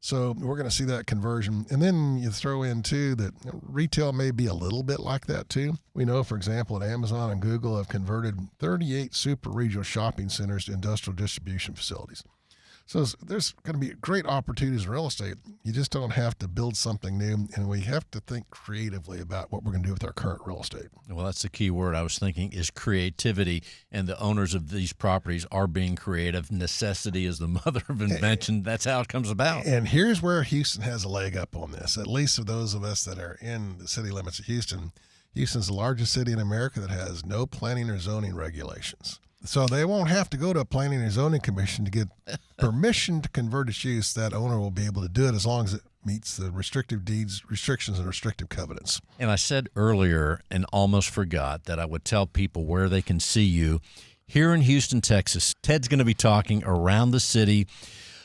So we're going to see that conversion. And then you throw in, too, that retail may be a little bit like that, too. We know, for example, that Amazon and Google have converted 38 super regional shopping centers to industrial distribution facilities. So there's going to be great opportunities in real estate. You just don't have to build something new, and we have to think creatively about what we're going to do with our current real estate. Well, that's the key word I was thinking is creativity, and the owners of these properties are being creative. Necessity is the mother of invention. That's how it comes about. And here's where Houston has a leg up on this, at least for those of us that are in the city limits of Houston. Houston's the largest city in America that has no planning or zoning regulations. So they won't have to go to a planning and zoning commission to get permission to convert its use. That owner will be able to do it as long as it meets the restrictive deeds, restrictions, and restrictive covenants. And I said earlier and almost forgot that I would tell people where they can see you. Here in Houston, Texas, Ted's going to be talking around the city.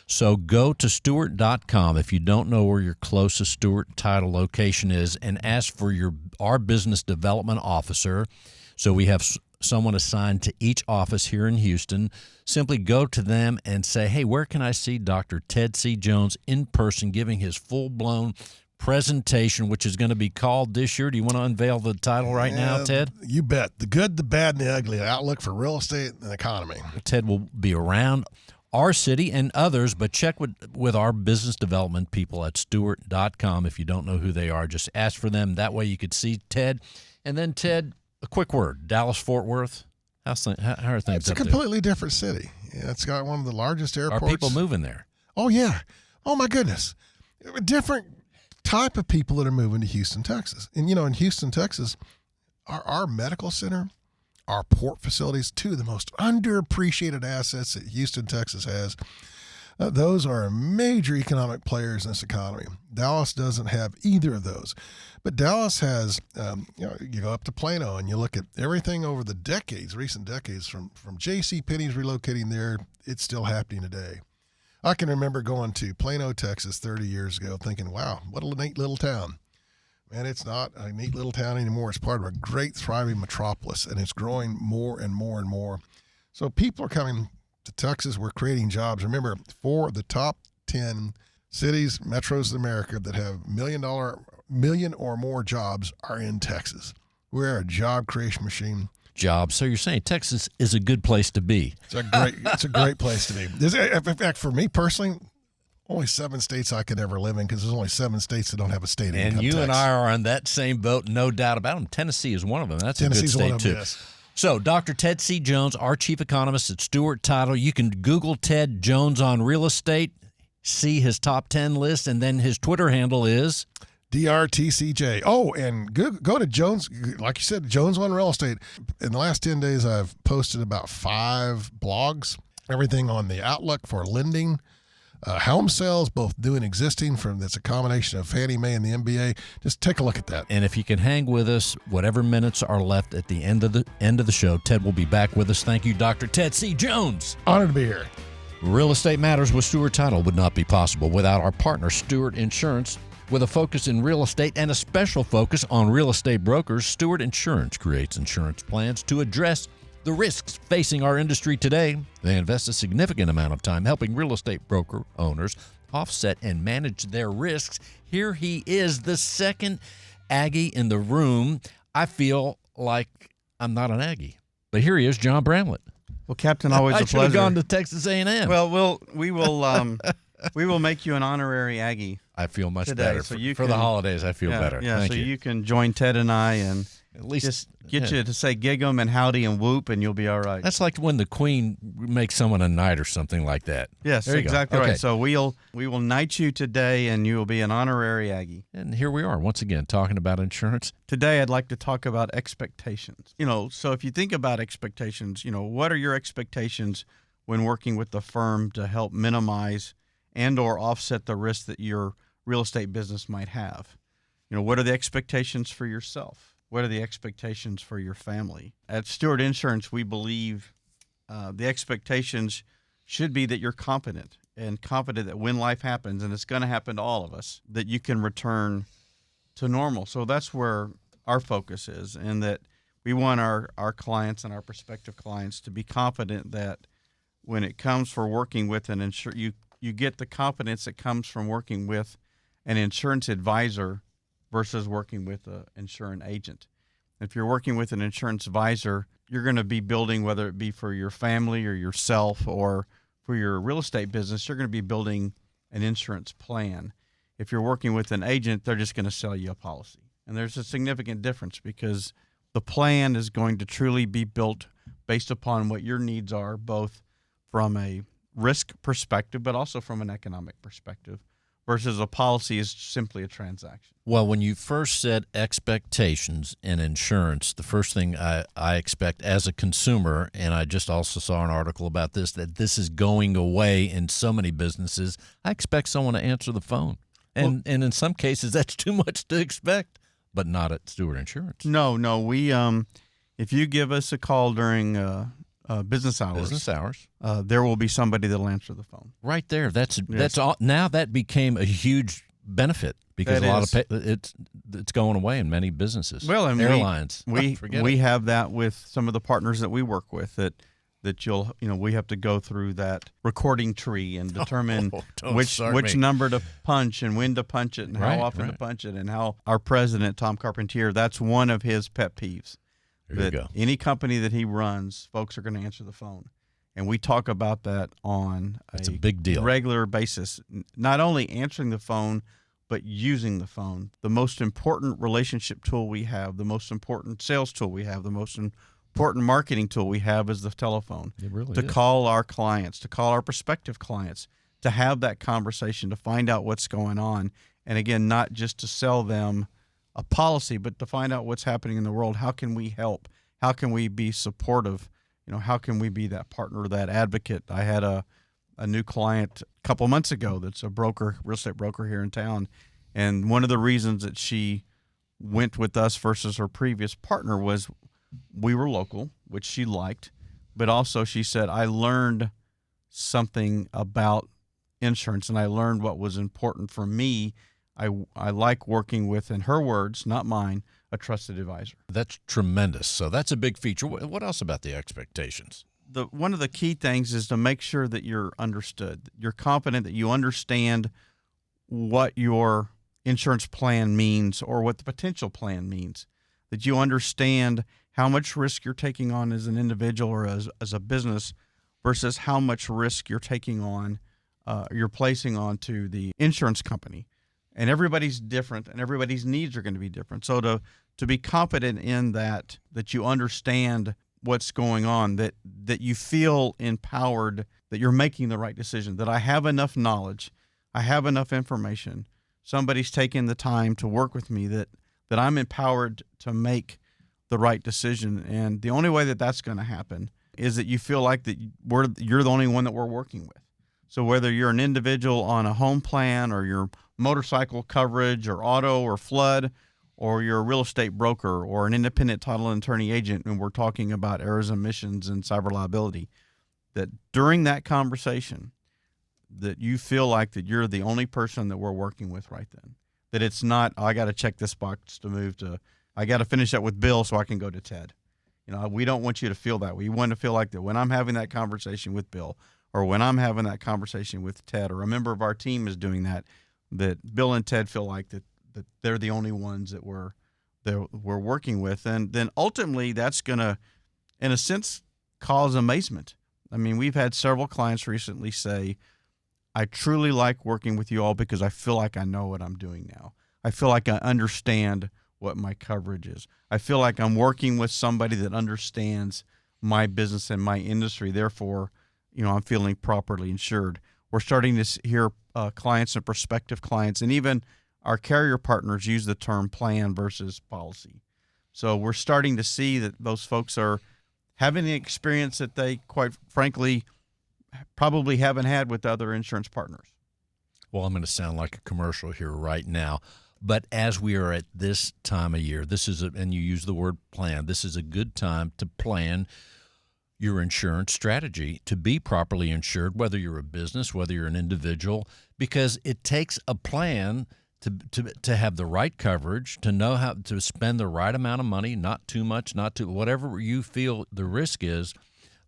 So go to Stewart.com if you don't know where your closest Stewart Title location is and ask for our business development officer. So we have someone assigned to each office here in Houston. Simply go to them and say, hey, where can I see Dr. Ted C. Jones in person giving his full-blown presentation, which is going to be called this year? Do you want to unveil the title right now, Ted? You bet. The good, the bad, and the ugly. Outlook for real estate and economy. Ted will be around our city and others, but check with our business development people at Stewart.com. If you don't know who they are, just ask for them. That way you could see Ted. And then, Ted, a quick word, Dallas-Fort Worth, how are things up there? It's a completely different city. Yeah, it's got one of the largest airports. Are people moving there? Oh, yeah. Oh, my goodness. A different type of people that are moving to Houston, Texas. And, in Houston, Texas, our medical center, our port facilities, two of the most underappreciated assets that Houston, Texas has. Those are major economic players in this economy. Dallas doesn't have either of those. But Dallas has, you go up to Plano and you look at everything over the recent decades, from JCPenney's relocating there, it's still happening today. I can remember going to Plano, Texas 30 years ago thinking, wow, what a neat little town. Man, it's not a neat little town anymore. It's part of a great, thriving metropolis, and it's growing more and more and more. So people are coming to Texas. We're creating jobs. Remember, 4 of the top 10 cities, metros in America that have $1 million or more jobs are in Texas. We're a job creation machine. Jobs. So you're saying Texas is a good place to be? It's a great place to be. In fact, for me personally, only 7 states I could ever live in, because there's only 7 states that don't have a state income And you tax. and I are on that same boat, no doubt about them. Tennessee is one of them. That's Tennessee's a good one state of too. them, yes. So, Dr. Ted C. Jones, our chief economist at Stewart Title. You can Google Ted Jones on real estate, see his top 10 list, and then his Twitter handle is DRTCJ. Oh, and go to Jones, like you said, Jones on Real Estate. In the last 10 days, I've posted about 5 blogs, everything on the outlook for lending, home sales, both new and existing. That's a combination of Fannie Mae and the MBA. Just take a look at that. And if you can hang with us, whatever minutes are left at the end of the show, Ted will be back with us. Thank you, Dr. Ted C. Jones. Honored to be here. Real Estate Matters with Stewart Title would not be possible without our partner, Stewart Insurance. With a focus in real estate and a special focus on real estate brokers, Stewart Insurance creates insurance plans to address the risks facing our industry today. They invest a significant amount of time helping real estate broker owners offset and manage their risks. Here he is, the second Aggie in the room. I feel like I'm not an Aggie, but here he is, John Bramlett. Well, Captain, always a I should have pleasure. gone to Texas A&M. Well, we will make you an honorary Aggie. I feel much today, better. so you for the can- holidays, I feel better. Yeah, Thank so you. you can join Ted and I and At least just get you to say gig 'em and howdy and whoop, and you'll be all right. That's like when the Queen makes someone a knight or something like that. Yes, There you go. exactly Okay. right. So we will knight you today, and you will be an honorary Aggie. And here we are once again talking about insurance. Today, I'd like to talk about expectations. So if you think about expectations, what are your expectations when working with the firm to help minimize and or offset the risk that your real estate business might have? What are the expectations for yourself? What are the expectations for your family? At Stewart Insurance, we believe the expectations should be that you're competent that when life happens, and it's going to happen to all of us, that you can return to normal. So that's where our focus is, and that we want our clients and our prospective clients to be confident that when it comes for working with an insurance, you get the confidence that comes from working with an insurance advisor versus working with an insurance agent. If you're working with an insurance advisor, you're going to be building, whether it be for your family or yourself or for your real estate business, you're going to be building an insurance plan. If you're working with an agent, they're just going to sell you a policy. And there's a significant difference, because the plan is going to truly be built based upon what your needs are, both from a risk perspective, but also from an economic perspective, versus a policy is simply a transaction. Well, when you first said expectations in insurance, the first thing I expect as a consumer, and I just also saw an article about this, that this is going away in so many businesses, I expect someone to answer the phone. And in some cases, that's too much to expect, but not at Stewart Insurance. No, we if you give us a call during business hours, there will be somebody that'll answer the phone. Right there. That's all. Now that became a huge benefit, because That a lot is. of it's going away in many businesses. Well, and airlines. we have that with some of the partners that we work with, that we have to go through that recording tree and determine which number to punch and when to punch it and how often to punch it, and how our president, Tom Carpentier, that's one of his pet peeves. There you go. Any company that he runs, folks are going to answer the phone. And we talk about that on That's a big deal. Regular basis. Not only answering the phone, but using the phone. The most important relationship tool we have, the most important sales tool we have, the most important marketing tool we have is the telephone. It really to is. call our clients, to call our prospective clients, to have that conversation, to find out what's going on. And again, not just to sell them a policy, but to find out what's happening in the world. How can we help? How can we be supportive? How can we be that partner, that advocate? I had a new client a couple months ago that's a broker, real estate broker here in town. And one of the reasons that she went with us versus her previous partner was we were local, which she liked, but also she said, I learned something about insurance, and I learned what was important for me. I like working with, in her words, not mine, a trusted advisor. That's tremendous. So that's a big feature. What else about the expectations? One of the key things is to make sure that you're understood. You're confident that you understand what your insurance plan means or what the potential plan means. that you understand how much risk you're taking on as an individual or as a business versus how much risk you're taking on, you're placing onto the insurance company. And everybody's different, and everybody's needs are going to be different. So to be confident in that you understand what's going on, that you feel empowered, that you're making the right decision, that I have enough knowledge, I have enough information, somebody's taking the time to work with me, that I'm empowered to make the right decision. And the only way that that's going to happen is that you feel like that you're the only one that we're working with. So whether you're an individual on a home plan or your motorcycle coverage or auto or flood, or you're a real estate broker or an independent title and attorney agent, and we're talking about errors, omissions, and cyber liability, that during that conversation that you feel like that you're the only person that we're working with right then. That it's not, I got to check this box to move to, I got to finish that with Bill so I can go to Ted. We don't want you to feel that way. We want to feel like that when I'm having that conversation with Bill, or when I'm having that conversation with Ted, or a member of our team is doing that Bill and Ted feel like that they're the only ones that we're working with. And then ultimately that's going to, in a sense, cause amazement. I mean, we've had several clients recently say, I truly like working with you all because I feel like I know what I'm doing now. I feel like I understand what my coverage is. I feel like I'm working with somebody that understands my business and my industry. Therefore, I'm feeling properly insured. We're starting to hear clients and prospective clients, and even our carrier partners use the term plan versus policy. So we're starting to see that those folks are having the experience that they, quite frankly, probably haven't had with other insurance partners. Well, I'm going to sound like a commercial here right now, but as we are at this time of year, and you use the word plan, this is a good time to plan your insurance strategy to be properly insured, whether you're a business, whether you're an individual, because it takes a plan to have the right coverage, to know how to spend the right amount of money, not too much, not too, whatever you feel the risk is.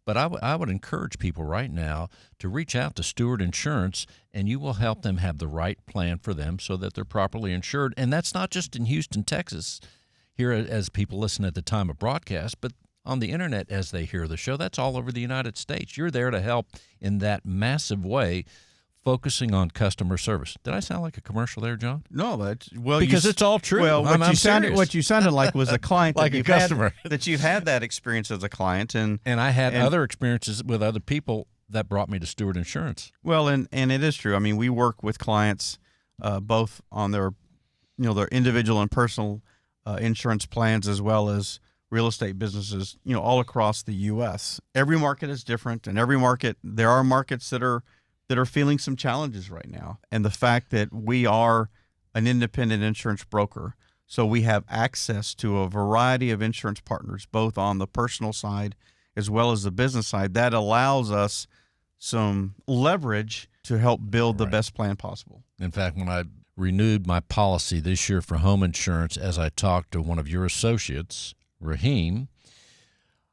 But I would encourage people right now to reach out to Stewart Insurance, and you will help them have the right plan for them so that they're properly insured. And that's not just in Houston, Texas, here as people listen at the time of broadcast, but on the internet as they hear the show. That's all over the United States. You're there to help in that massive way, focusing on customer service. Did I sound like a commercial there, John? No, because it's all true. Well, what you sounded like was a client, like a customer, that you've had that experience as a client, and I had other experiences with other people that brought me to Stewart Insurance. Well, and it is true. I mean, we work with clients both on their individual and personal insurance plans, as well as real estate businesses, all across the U.S. Every market is different, and there are markets that are feeling some challenges right now. And the fact that we are an independent insurance broker, so we have access to a variety of insurance partners, both on the personal side as well as the business side, that allows us some leverage to help build the best plan possible. In fact, when I renewed my policy this year for home insurance, as I talked to one of your associates, Raheem,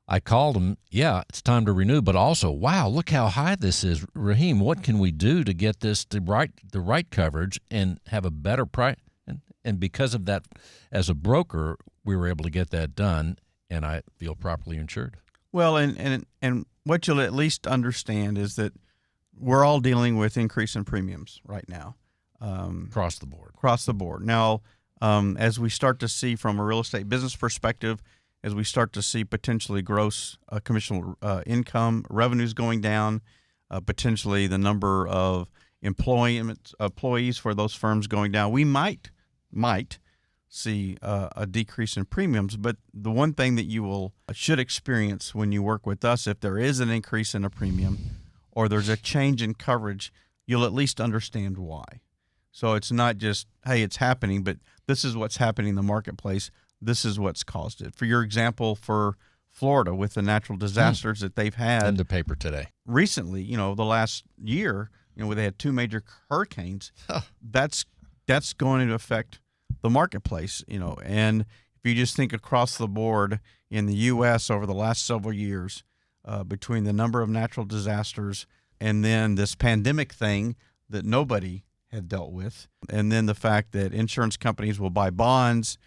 I called him, it's time to renew, but also, wow, look how high this is. Raheem, what can we do to get this the right coverage and have a better price? And because of that, as a broker, we were able to get that done, and I feel properly insured. Well, and what you'll at least understand is that we're all dealing with increase in premiums right now. Across the board. Across the board. Now, as we start to see from a real estate business perspective, as we start to see potentially gross commercial income revenues going down, potentially the number of employees for those firms going down, we might see a decrease in premiums. But the one thing that should experience when you work with us, if there is an increase in a premium or there's a change in coverage, you'll at least understand why. So it's not just, hey, it's happening, but this is what's happening in the marketplace. This is what's caused it. For your example, for Florida, with the natural disasters that they've had in the paper today recently, the last year, where they had two major hurricanes, that's going to affect the marketplace, And if you just think across the board in the U.S. over the last several years, between the number of natural disasters and then this pandemic thing that nobody had dealt with, and then the fact that insurance companies will buy bonds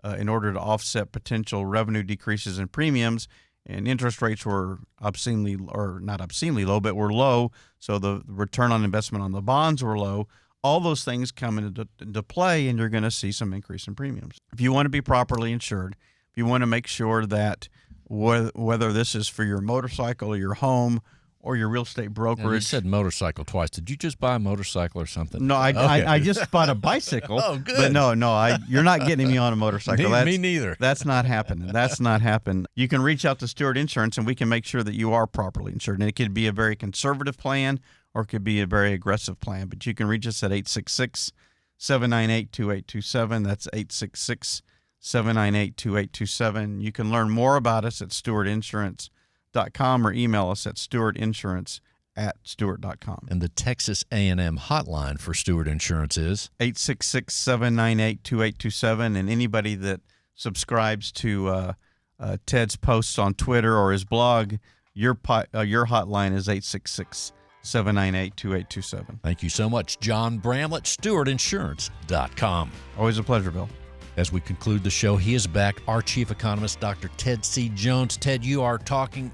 in order to offset potential revenue decreases in premiums. And interest rates were not obscenely low, but were low. So the return on investment on the bonds were low. All those things come into play, and you're going to see some increase in premiums. If you want to be properly insured, if you want to make sure that whether this is for your motorcycle or your home or your real estate brokerage. Now, you said motorcycle twice. Did you just buy a motorcycle or something? No, I just bought a bicycle. Oh, good. But no, you're not getting me on a motorcycle. Me neither. That's not happening. That's not happening. You can reach out to Stewart Insurance, and we can make sure that you are properly insured. And it could be a very conservative plan, or it could be a very aggressive plan. But you can reach us at 866-798-2827. That's 866-798-2827. You can learn more about us at stewartinsurance.com or email us at stewartinsurance@stewart.com. And the Texas A&M hotline for Stewart Insurance is 866-798-2827. And anybody that subscribes to Ted's posts on Twitter or his blog, your hotline is 866-798-2827. Thank you so much, John Bramlett, stewartinsurance.com. Always a pleasure, Bill. As we conclude the show, he is back, our chief economist, Dr. Ted C. Jones. Ted, you are talking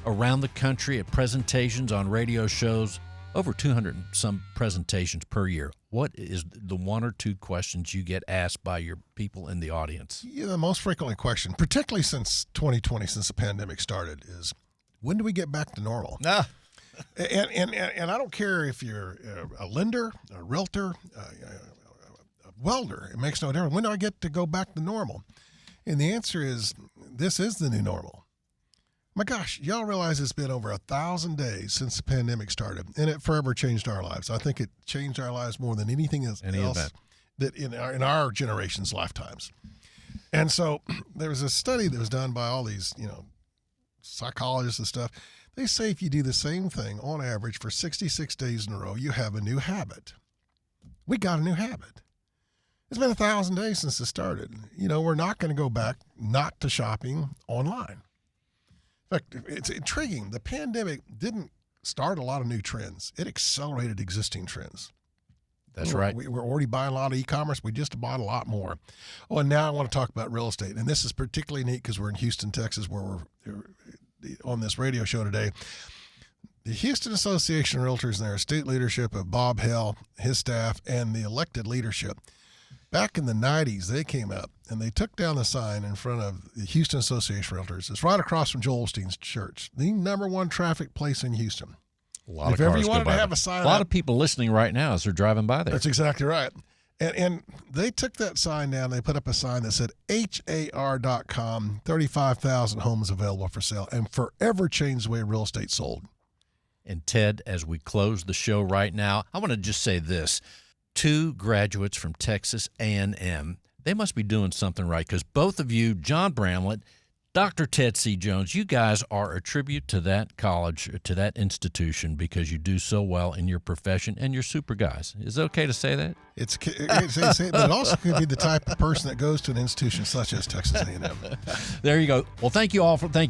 around the country at presentations on radio shows, over 200 and some presentations per year. What is the one or two questions you get asked by your people in the audience? Yeah, the most frequently questioned, particularly since 2020, since the pandemic started, is when do we get back to normal? And I don't care if you're a lender, a realtor, a welder. It makes no difference. When do I get to go back to normal? And the answer is, this is the new normal. My gosh, y'all realize it's been over 1,000 days since the pandemic started, and it forever changed our lives. I think it changed our lives more than anything else that in our generation's lifetimes. And so there was a study that was done by all these, psychologists and stuff. They say if you do the same thing on average for 66 days in a row, you have a new habit. We got a new habit. It's been 1,000 days since it started. We're not going to go back not to shopping online. In fact, it's intriguing. The pandemic didn't start a lot of new trends. It accelerated existing trends. That's right. We were already buying a lot of e-commerce. We just bought a lot more. Oh, and now I want to talk about real estate. And this is particularly neat because we're in Houston, Texas, where we're on this radio show today. The Houston Association of Realtors and their state leadership of Bob Hell, his staff, and the elected leadership, back in the 90s, they came up and they took down the sign in front of the Houston Association of Realtors. It's right across from Joel Osteen's church, the number one traffic place in Houston. A lot of cars go by. A lot of people listening right now as they're driving by there. That's exactly right. And they took that sign down. They put up a sign that said HAR.com, 35,000 homes available for sale, and forever changed the way real estate sold. And Ted, as we close the show right now, I want to just say this. 2 graduates from Texas A&M, they must be doing something right, because both of you, John Bramlett, Dr. Ted C. Jones, you guys are a tribute to that college, to that institution, because you do so well in your profession, and you're super guys. Is it okay to say that? But it also could be the type of person that goes to an institution such as Texas A&M. There you go. Well, thank you,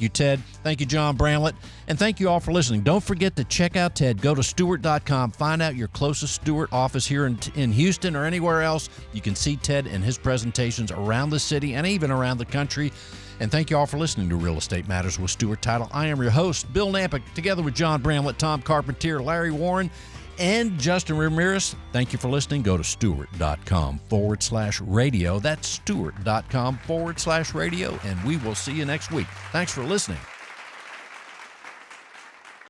Ted. Thank you, John Bramlett. And thank you all for listening. Don't forget to check out Ted. Go to Stewart.com. Find out your closest Stewart office here in Houston or anywhere else. You can see Ted and his presentations around the city and even around the country. And thank you all for listening to Real Estate Matters with Stewart Title. I am your host, Bill Knapik, together with John Bramlett, Tom Carpentier, Larry Warren, and Justin Ramirez. Thank you for listening. Go to Stewart.com/radio. That's Stewart.com/radio. And we will see you next week. Thanks for listening.